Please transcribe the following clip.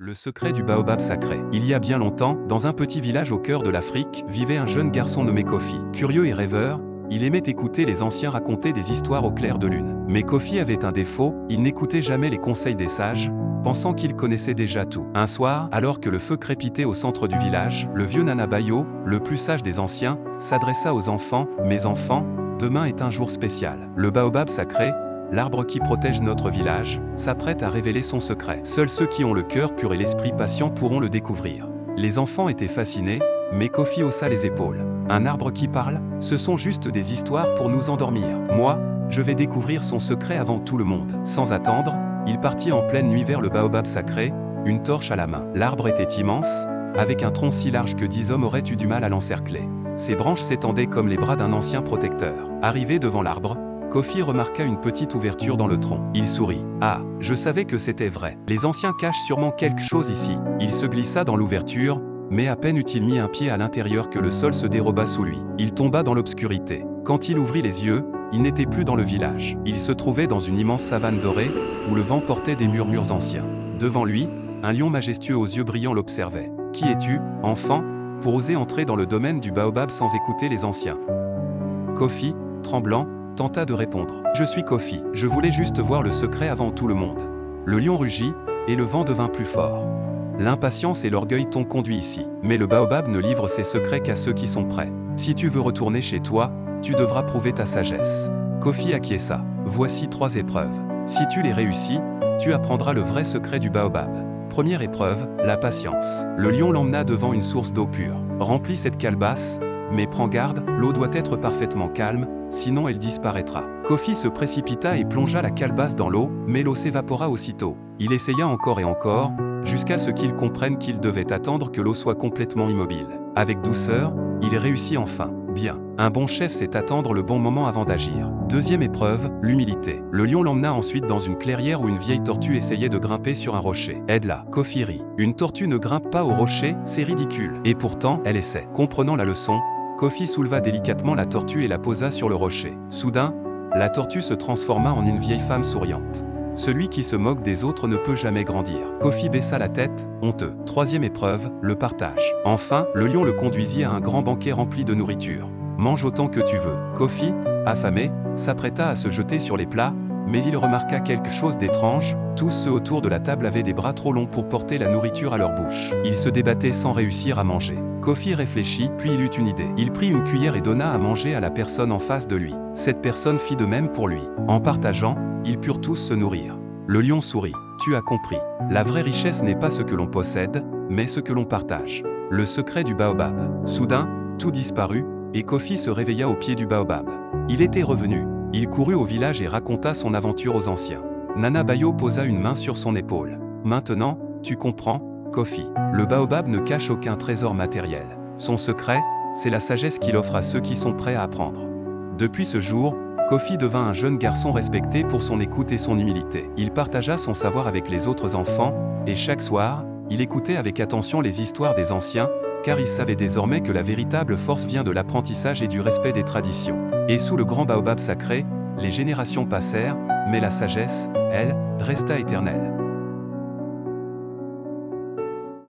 Le secret du baobab sacré. Il y a bien longtemps, dans un petit village au cœur de l'Afrique, vivait un jeune garçon nommé Kofi. Curieux et rêveur, il aimait écouter les anciens raconter des histoires au clair de lune. Mais Kofi avait un défaut, il n'écoutait jamais les conseils des sages, pensant qu'il connaissait déjà tout. Un soir, alors que le feu crépitait au centre du village, le vieux Nana Bayo, le plus sage des anciens, s'adressa aux enfants. « Mes enfants, demain est un jour spécial. Le baobab sacré, l'arbre qui protège notre village, s'apprête à révéler son secret. Seuls ceux qui ont le cœur pur et l'esprit patient pourront le découvrir. » Les enfants étaient fascinés, mais Kofi haussa les épaules. Un arbre qui parle, ce sont juste des histoires pour nous endormir. Moi, je vais découvrir son secret avant tout le monde. Sans attendre, il partit en pleine nuit vers le baobab sacré, une torche à la main. L'arbre était immense, avec un tronc si large que 10 hommes auraient eu du mal à l'encercler. Ses branches s'étendaient comme les bras d'un ancien protecteur. Arrivé devant l'arbre, Kofi remarqua une petite ouverture dans le tronc. Il sourit. « Ah, je savais que c'était vrai. Les anciens cachent sûrement quelque chose ici. » Il se glissa dans l'ouverture, mais à peine eut-il mis un pied à l'intérieur que le sol se déroba sous lui. Il tomba dans l'obscurité. Quand il ouvrit les yeux, il n'était plus dans le village. Il se trouvait dans une immense savane dorée, où le vent portait des murmures anciens. Devant lui, un lion majestueux aux yeux brillants l'observait. « Qui es-tu, enfant, pour oser entrer dans le domaine du baobab sans écouter les anciens ?» Kofi, tremblant, tenta de répondre. « Je suis Kofi, je voulais juste voir le secret avant tout le monde. » Le lion rugit, et le vent devint plus fort. L'impatience et l'orgueil t'ont conduit ici. Mais le baobab ne livre ses secrets qu'à ceux qui sont prêts. Si tu veux retourner chez toi, tu devras prouver ta sagesse. Kofi acquiesça. Voici 3 épreuves. Si tu les réussis, tu apprendras le vrai secret du baobab. Première épreuve, la patience. Le lion l'emmena devant une source d'eau pure. Remplis cette calebasse, mais prends garde, l'eau doit être parfaitement calme, sinon elle disparaîtra. Kofi se précipita et plongea la calebasse dans l'eau, mais l'eau s'évapora aussitôt. Il essaya encore et encore, jusqu'à ce qu'il comprenne qu'il devait attendre que l'eau soit complètement immobile. Avec douceur, il réussit enfin. Bien. Un bon chef sait attendre le bon moment avant d'agir. Deuxième épreuve, l'humilité. Le lion l'emmena ensuite dans une clairière où une vieille tortue essayait de grimper sur un rocher. Aide-la. Kofi rit. Une tortue ne grimpe pas au rocher, c'est ridicule. Et pourtant, elle essaie. Comprenant la leçon, Kofi souleva délicatement la tortue et la posa sur le rocher. Soudain, la tortue se transforma en une vieille femme souriante. Celui qui se moque des autres ne peut jamais grandir. Kofi baissa la tête, honteux. Troisième épreuve, le partage. Enfin, le lion le conduisit à un grand banquet rempli de nourriture. Mange autant que tu veux. Kofi, affamé, s'apprêta à se jeter sur les plats, mais il remarqua quelque chose d'étrange. Tous ceux autour de la table avaient des bras trop longs pour porter la nourriture à leur bouche. Ils se débattaient sans réussir à manger. Kofi réfléchit, puis il eut une idée. Il prit une cuillère et donna à manger à la personne en face de lui. Cette personne fit de même pour lui. En partageant, ils purent tous se nourrir. Le lion sourit. Tu as compris. La vraie richesse n'est pas ce que l'on possède, mais ce que l'on partage. Le secret du baobab. Soudain, tout disparut, et Kofi se réveilla au pied du baobab. Il était revenu. Il courut au village et raconta son aventure aux anciens. Nana Bayo posa une main sur son épaule. Maintenant, tu comprends, Kofi. Le baobab ne cache aucun trésor matériel. Son secret, c'est la sagesse qu'il offre à ceux qui sont prêts à apprendre. Depuis ce jour, Kofi devint un jeune garçon respecté pour son écoute et son humilité. Il partagea son savoir avec les autres enfants, et chaque soir, il écoutait avec attention les histoires des anciens, car il savait désormais que la véritable force vient de l'apprentissage et du respect des traditions. Et sous le grand baobab sacré, les générations passèrent, mais la sagesse, elle, resta éternelle.